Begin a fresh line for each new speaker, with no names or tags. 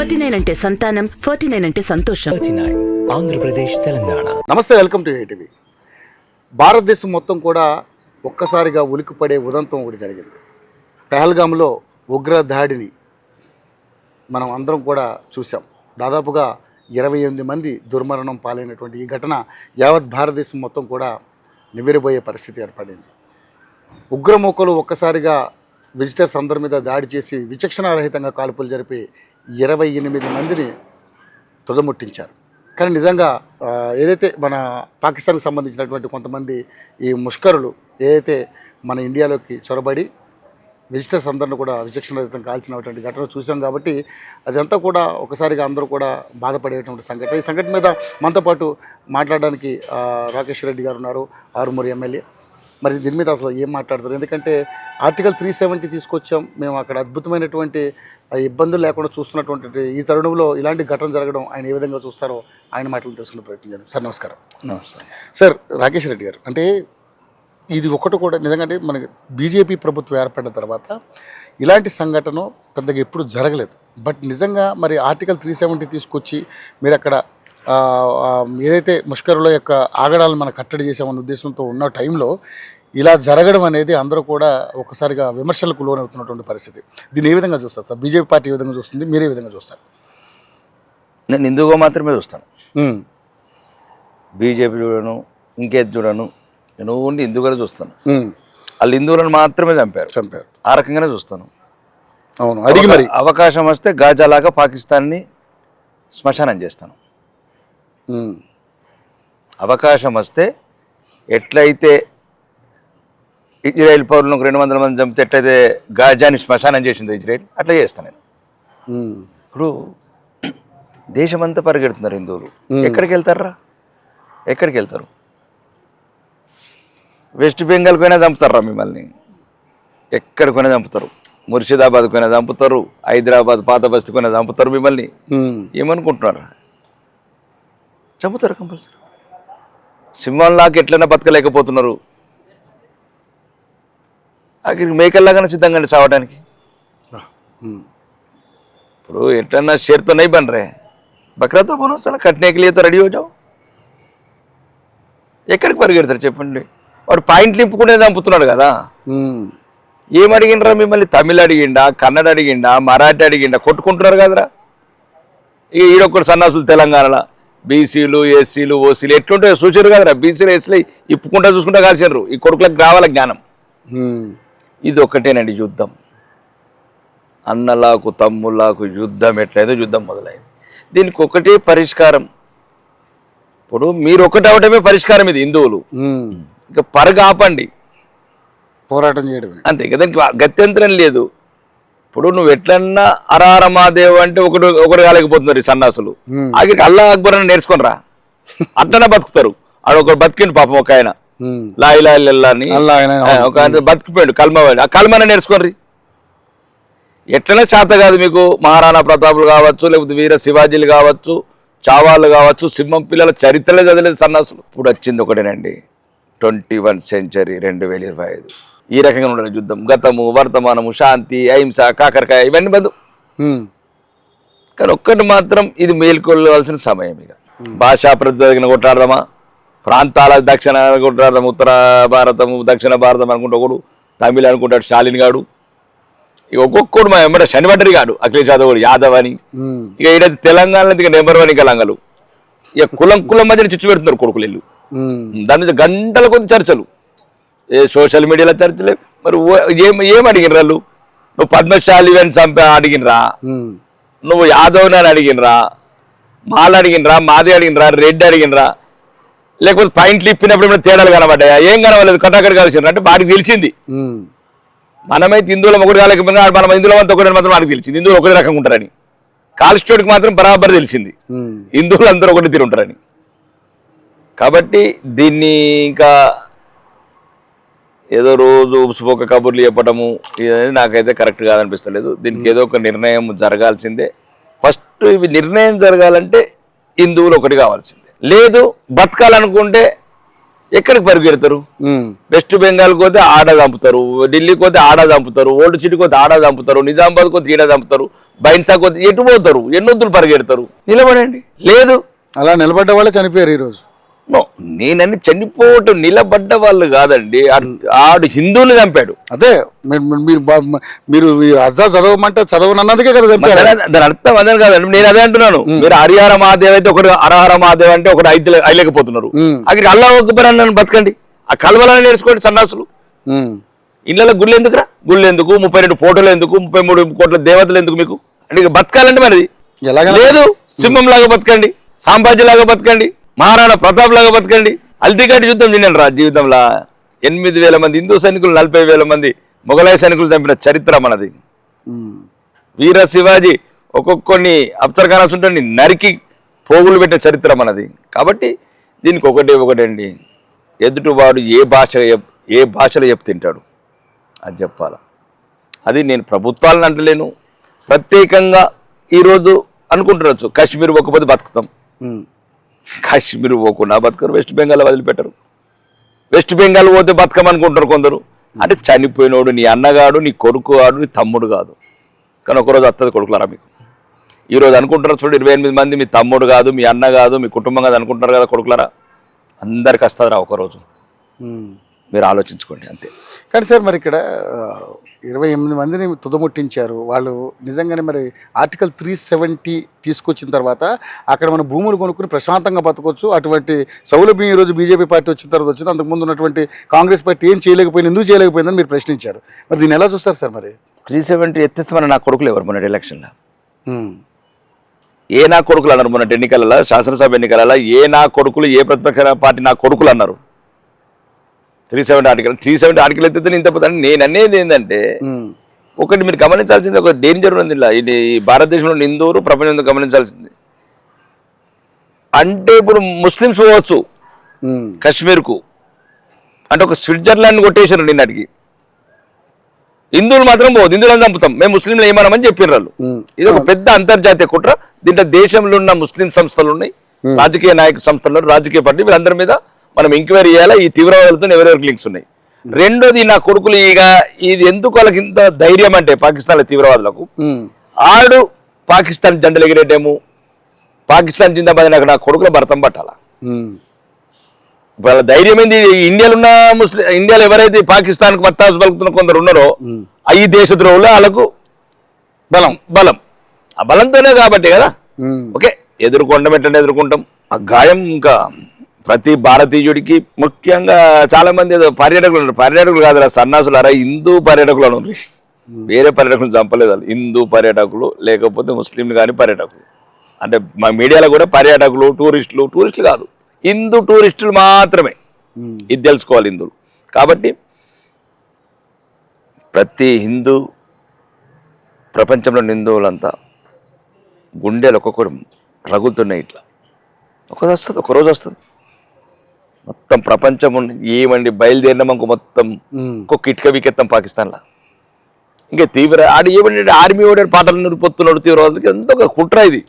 39 అంటే సంతానం, 49 అంటే సంతోషం.
39 ఆంధ్రప్రదేశ్, తెలంగాణ.
నమస్తే, వెల్కమ్ టు ఏటీవీ. భారతదేశం మొత్తం కూడా ఒక్కసారిగా ఉలికిపడే ఉదంతం ఒకటి జరిగింది. పహల్గామ్లో ఉగ్ర దాడిని మనం అందరం కూడా చూసాం. దాదాపుగా 28 మంది దుర్మరణం పాలైనటువంటి ఈ ఘటన యావత్ భారతదేశం మొత్తం కూడా నివ్వెరబోయే పరిస్థితి ఏర్పడింది. ఉగ్రమూకలు ఒక్కసారిగా విజిటర్స్ అందరి మీద దాడి చేసి విచక్షణారహితంగా కాల్పులు జరిపి 28 మందిని తుదముట్టించారు. కానీ నిజంగా ఏదైతే మన పాకిస్తాన్కి సంబంధించినటువంటి కొంతమంది ఈ ముష్కరులు ఏదైతే మన ఇండియాలోకి చొరబడి విజిటర్స్ అందరిని కూడా విచక్షణారహితం కాల్చినటువంటి ఘటన చూసాం. కాబట్టి అదంతా కూడా ఒకసారిగా అందరూ కూడా బాధపడేటువంటి సంఘటన. ఈ సంఘటన మీద మనతో పాటు మాట్లాడడానికి రాకేష్ రెడ్డి గారు ఉన్నారు, ఆరుమూరు ఎమ్మెల్యే. మరి దీని మీద అసలు ఏం మాట్లాడతారు? ఎందుకంటే ఆర్టికల్ 370 తీసుకొచ్చాం మేము, అక్కడ అద్భుతమైనటువంటి ఇబ్బందులు లేకుండా చూస్తున్నటువంటి ఈ తరుణంలో ఇలాంటి ఘటన జరగడం ఆయన ఏ విధంగా చూస్తారో ఆయన మాటలు తెలుసుకునే ప్రయత్నం చేద్దాం. సార్ నమస్కారం.
నమస్కారం
సార్. రాకేష్ రెడ్డి గారు, అంటే ఇది ఒకటి కూడా నిజంగా మనకి బీజేపీ ప్రభుత్వం ఏర్పడిన తర్వాత ఇలాంటి సంఘటన పెద్దగా ఎప్పుడు జరగలేదు. బట్ నిజంగా మరి ఆర్టికల్ 370 తీసుకొచ్చి మీరు అక్కడ ఏదైతే ముష్కరుల యొక్క ఆగడాలను మనం కట్టడి చేసామన్న ఉద్దేశంతో ఉన్న టైంలో ఇలా జరగడం అనేది అందరూ కూడా ఒక్కసారిగా విమర్శలకు లోనవుతున్నటువంటి పరిస్థితి. దీన్ని ఏ విధంగా చూస్తారు సార్? బీజేపీ పార్టీ ఏ విధంగా చూస్తుంది, మీరు ఏ విధంగా చూస్తారు?
నేను హిందువుగా మాత్రమే చూస్తాను. బీజేపీ చూడను, ఇంకేది చూడను. నేను ఓన్లీ హిందువుగానే చూస్తాను. వాళ్ళు హిందువులను మాత్రమే చంపారు. ఆ రకంగానే చూస్తాను.
అవును, అడిగి మరి
అవకాశం వస్తే గాజాలాగా పాకిస్తాన్ని శ్మశానం చేస్తాను. అవకాశం వస్తే ఎట్లయితే ఇజ్రాయెల్ పౌరులకు 200 మంది చంపితే ఎట్లయితే గాజాని శ్మశానం చేసిందో ఇజ్రాయెల్, అట్లా చేస్తాను నేను. ఇప్పుడు దేశమంతా పరిగెడుతున్నారు హిందువులు. ఎక్కడికి వెళ్తారా? ఎక్కడికి వెళ్తారు? వెస్ట్ బెంగాల్కి పోయినా చంపుతారా మిమ్మల్ని? ఎక్కడికైనా చంపుతారు. ముర్షిదాబాద్కి పోయినా చంపుతారు, హైదరాబాద్ పాత బస్తీకి పోయినా చంపుతారు మిమ్మల్ని. ఏమనుకుంటున్నారా? చంపుతారు కంపల్సరీ. సింహంలాగా ఎట్లైనా బతకలేకపోతున్నారు, అక్కడికి మేకల్లాగానే సిద్ధంగా చావడానికి. ఇప్పుడు ఎట్లన్నా షేర్తో నై బన్ రే, బక్రాతో పోను చాలా కట్నే के लिए तो రెడీ हो जाओ. ఎక్కడికి పరిగెడతారు చెప్పండి? వాడు పాయింట్లు నింపుకునే చంపుతున్నాడు కదా. ఏం అడిగిండ్రా మిమ్మల్ని? తమిళ అడిగిండా, కన్నడ అడిగిండా, మరాఠీ అడిగిండా? కొట్టుకుంటున్నారు కదరా. ఇక ఈడొక్కడు సన్నాసులు తెలంగాణలో బీసీలు, ఎస్సీలు, ఓసీలు ఎట్లుంటాయో చూసారు కదరా. బీసీలు, ఎస్సీలు ఇప్పుకుంటా చూసుకుంటా కాల్చారు. ఈ కొడుకులకు రావాల జ్ఞానం. ఇది ఒక్కటేనండి యుద్ధం. అన్నలాకు తమ్ముళ్ళకు యుద్ధం ఎట్లయితే యుద్ధం మొదలైంది. దీనికి ఒకటే పరిష్కారం. ఇప్పుడు మీరు ఒకటి అవటమే పరిష్కారం. ఇది హిందువులు ఇక పరగ ఆపండి,
పోరాటం చేయడం
అంతే కదా. గత్యంతరం లేదు. ఇప్పుడు నువ్వు ఎట్లన్నా అరారమాదేవ్ అంటే ఒకటి కాలేకపోతున్నారు ఈ సన్నాసులు. ఆఖరికి అల్లా అక్బర్ అని నేర్చుకోనరా, అట్లనే బతుకుతారు. ఆడ ఒకటి బతికిండు పాపం, ఒక ఆయన లా ఇలా అని ఒక ఆయన బతికిపోయాడు, కల్మవాడు. ఆ కల్మనే నేర్చుకోండి. ఎట్లనే చేత కాదు మీకు. మహారాణా ప్రతాపులు కావచ్చు, లేకపోతే వీర శివాజీలు కావచ్చు, చావాళ్ళు కావచ్చు, సింహం పిల్లల చరిత్రలే చదిలేదు సన్నాసులు. ఇప్పుడు వచ్చింది ఒకటేనండి, 21వ సెంచరీ 2025. ఈ రకంగా ఉండాలి యుద్ధం. గతము, వర్తమానము, శాంతి, అహింస, కాకరకాయ ఇవన్నీ బంధు. కానీ ఒక్కటి మాత్రం ఇది మేల్కొల్వాల్సిన సమయం. ఇక భాషా ప్రతిపాదన కొట్లాడదామా, ప్రాంతాల దక్షిణ కొట్లాడదాం, ఉత్తర భారతము దక్షిణ భారతం అనుకుంటే ఒకడు, తమిళ అనుకుంటాడు స్టాలిన్ గాడు, ఇక ఒక్కొక్కడు మా ఎమ్మట శనివడ్డరి గాడు అఖిలేష్ యాదవ్ గాడు, యాదవ్ అని. ఇక ఈడైతే తెలంగాణలో ఇక నెంబర్ 1 ఇక లంగలు. ఇక కులం మధ్యన చిచ్చు పెడుతున్నారు కొడుకులు ఇల్లు. దాని మీద గంటల కొద్ది చర్చలు, ఏ సోషల్ మీడియాలో చర్చలే. మరి ఏం అడిగినరా వాళ్ళు? నువ్వు పద్మశాలి అని అడిగినరా? నువ్వు యాదవ్ అని అడిగినరా? మాల అడిగినరా? మాది అడిగినరా? రెడ్డి అడిగినరా? లేకపోతే పాయింట్లు ఇప్పినప్పుడు తేడాలు కనబడ్డాయా? ఏం కనబడలేదు, కటాకటి కలిసినరా అంటే వాడికి తెలిసింది. మనమైతే హిందువులం ఒకటి కాలేకపోయినా మనం హిందువులం అంతా ఒకటి మాత్రం వాడికి తెలిసింది. హిందువులు ఒకటి రకంగా ఉంటారని. కాల్స్టోడికి మాత్రం బరాబర్ తెలిసింది హిందువులు అందరూ ఒకటి తీరు ఉంటారని. కాబట్టి దీన్ని ఇంకా ఏదో రోజు ఉసుపోక కబుర్లు చెప్పటము ఇది నాకైతే కరెక్ట్ కాదనిపిస్తలేదు. దీనికి ఏదో ఒక నిర్ణయం జరగాల్సిందే. ఫస్ట్ ఇవి నిర్ణయం జరగాలంటే హిందువులు ఒకటి కావాల్సిందే. లేదు బతకాలనుకుంటే ఎక్కడికి పరిగెడతారు? వెస్ట్ బెంగాల్ పోతే ఆడ చంపుతారు, ఢిల్లీకి పోతే ఆడ చంపుతారు, ఓల్డ్ సిటీకి పోతే ఆడ చంపుతారు, నిజామాబాద్ పోతే ఈడ చంపుతారు, బైన్సాకి పోతే ఎటు పోతారు? ఎన్నొద్దులు పరిగెడతారు? నిలబడండి. లేదు,
అలా నిలబడ్డ వాళ్ళే చనిపోయారు ఈరోజు.
నేనన్ని చనిపోవటం నిలబడ్డ వాళ్ళు కాదండి, ఆడు హిందువుని చంపాడు.
అదే మీరు అజా చదవమంటే చదవనన్నదికే కదా చంపారు.
దాని అర్థం అదే కాదండి, నేను అదే అంటున్నాను. మీరు హరిహర మహాదేవ్ అయితే ఒకటి, హరహర మహాదేవ్ అంటే ఒకటి అయిలేకపోతున్నారు. అక్కడికి అల్లా ఒక్కబర్ నన్ను బతకండి, ఆ కలవలని నేర్చుకోండి సన్నాసులు. ఇళ్ళలో గుళ్ళు ఎందుకురా? గుళ్ళు ఎందుకు? 32 ఫోటోలు ఎందుకు? 33 కోట్ల దేవతలు ఎందుకు మీకు? అంటే బతకాలంటే మనది లేదు. సింహం లాగా బతకండి, సాంబాజీ లాగా బతకండి, మహారాణా ప్రతాప్ లాగా బతకండి. అల్తిఘాట్ యుద్ధం తినండి రా జీవితంలో. 8,000 మంది హిందూ సైనికులు, 40,000 మంది మొఘలాయ సైనికులు చంపిన చరిత్ర మనది. వీర శివాజీ ఒక్కొక్కరిని అప్సర్ఖానాస్ ఉంటుంది నరికి పోగులు పెట్టిన చరిత్ర మనది. కాబట్టి దీనికి ఒకటండి, ఎదుటివాడు ఏ భాషలో చెప్తుంటాడు అది చెప్పాలి. అది నేను ప్రభుత్వాలను అంటలేను, ప్రత్యేకంగా ఈరోజు అనుకుంటున్నచ్చు కాశ్మీర్ ఒక్కపోతే బతుకుతాం. కాశ్మీర్ పోకుండా బతకరు, వెస్ట్ బెంగాల్ వదిలిపెట్టరు. వెస్ట్ బెంగాల్ పోతే బతకమనుకుంటారు కొందరు. అంటే చనిపోయినోడు నీ అన్నగాడు, నీ కొడుకు కాడు, నీ తమ్ముడు కాదు. కానీ ఒకరోజు వస్తుంది కొడుకులారా మీకు. ఈరోజు అనుకుంటారు చూడు 28 మంది మీ తమ్ముడు కాదు, మీ అన్న కాదు, మీ కుటుంబం కాదు అనుకుంటారు కదా కొడుకులారా. అందరికి వస్తుందిరా ఒకరోజు, మీరు ఆలోచించుకోండి అంతే.
కానీ సార్ మరి ఇక్కడ 28 మందిని తుదముట్టించారు వాళ్ళు. నిజంగానే మరి ఆర్టికల్ 370 తీసుకొచ్చిన తర్వాత అక్కడ మన భూములు కొనుక్కుని ప్రశాంతంగా బతకొచ్చు. అటువంటి సౌలభ్యం ఈరోజు బీజేపీ పార్టీ వచ్చిన తర్వాత వచ్చింది. అంతకుముందు ఉన్నటువంటి కాంగ్రెస్ పార్టీ ఏం చేయలేకపోయింది, ఎందుకు చేయలేకపోయిందని మీరు ప్రశ్నించారు. మరి దీన్ని ఎలా చూస్తారు సార్? మరి
370 ఎత్తేస్తామని నా కొడుకులు ఎవరు మొన్నటి ఎలక్షన్లో? ఏ నా కొడుకులు అన్నారు మొన్నటి ఎన్నికలలో, శాసనసభ ఎన్నికలలో? ఏ నా కొడుకులు, ఏ ప్రతిపక్ష పార్టీ నా కొడుకులు అన్నారు? 370 ఆర్టికల్ ఎత్తే ఇంత పోతాను. నేను అనేది ఏంటంటే, ఒకటి మీరు గమనించాల్సింది, ఒక డేంజర్ ఉంది ఇలా. ఇది భారతదేశంలో హిందువులు ప్రపంచంలో గమనించాల్సింది. అంటే ఇప్పుడు ముస్లిమ్స్ పోవచ్చు కాశ్మీర్కు, అంటే ఒక స్విట్జర్లాండ్ కొట్టేశారు నిన్నటికి. హిందువులు మాత్రం పోదు, హిందువులను చంపుతాం, మేము ముస్లింలు ఏమనమని చెప్పిన వాళ్ళు. ఇది ఒక పెద్ద అంతర్జాతీయ కుట్ర. దీంట్లో దేశంలో ఉన్న ముస్లిం సంస్థలు ఉన్నాయి, రాజకీయ నాయక సంస్థలు, రాజకీయ పార్టీ, వీళ్ళందరి మీద మనం ఎంక్వైరీ చేయాలా, ఈ తీవ్రవాదులతో ఎవరెవరికి లింక్స్ ఉన్నాయి. రెండోది, నా కొడుకులు ఇక ఇది ఎందుకు వాళ్ళకి ఇంత ధైర్యం అంటే పాకిస్తాన్ల తీవ్రవాదులకు, ఆడు పాకిస్తాన్ జెండలు ఎగిరేటేమో, పాకిస్తాన్ జిందాబాద్ నాకు నా కొడుకుల భరతం పట్టాలా. వాళ్ళ ధైర్యం ఏంది? ఇండియాలో ఉన్న ఇండియాలో ఎవరైతే పాకిస్తాన్కి వత్తాసు పలుకుతున్న కొందరు ఉన్నారో ఈ దేశద్రోహులు, వాళ్ళకు బలం ఆ బలంతోనే కాబట్టి కదా. ఓకే, ఎదుర్కొంటాం, ఎట్లా ఎదుర్కొంటాం. ఆ గాయం ఇంకా ప్రతి భారతీయుడికి, ముఖ్యంగా చాలా మంది ఏదో పర్యాటకులు ఉన్నారు. పర్యాటకులు కాదు సన్నాసులు, అరా హిందూ పర్యాటకులు అని, వేరే పర్యాటకులు చంపలేదు వాళ్ళు. హిందూ పర్యాటకులు లేకపోతే ముస్లింలు కానీ పర్యాటకులు. అంటే మా మీడియాలో కూడా పర్యాటకులు, టూరిస్టులు కాదు, హిందూ టూరిస్టులు మాత్రమే. ఇది తెలుసుకోవాలి హిందువులు. కాబట్టి ప్రతి హిందూ, ప్రపంచంలోని హిందువులంతా గుండెలు ఒక్కొక్కటి రగులుతున్నాయి. ఇట్లా ఒక రోజు వస్తుంది మొత్తం ప్రపంచం ఏమండి బయలుదేరినామనుకో మొత్తం ఇంకొక ఇటుక వికెత్తాం పాకిస్తాన్లో. ఇంకా తీవ్ర ఆడు ఏమంటే ఆర్మీ ఓడారు పాటలు నిరిపోతున్నాడు తీవ్రవాదులకి. ఎంత ఒక కుట్ర ఇది.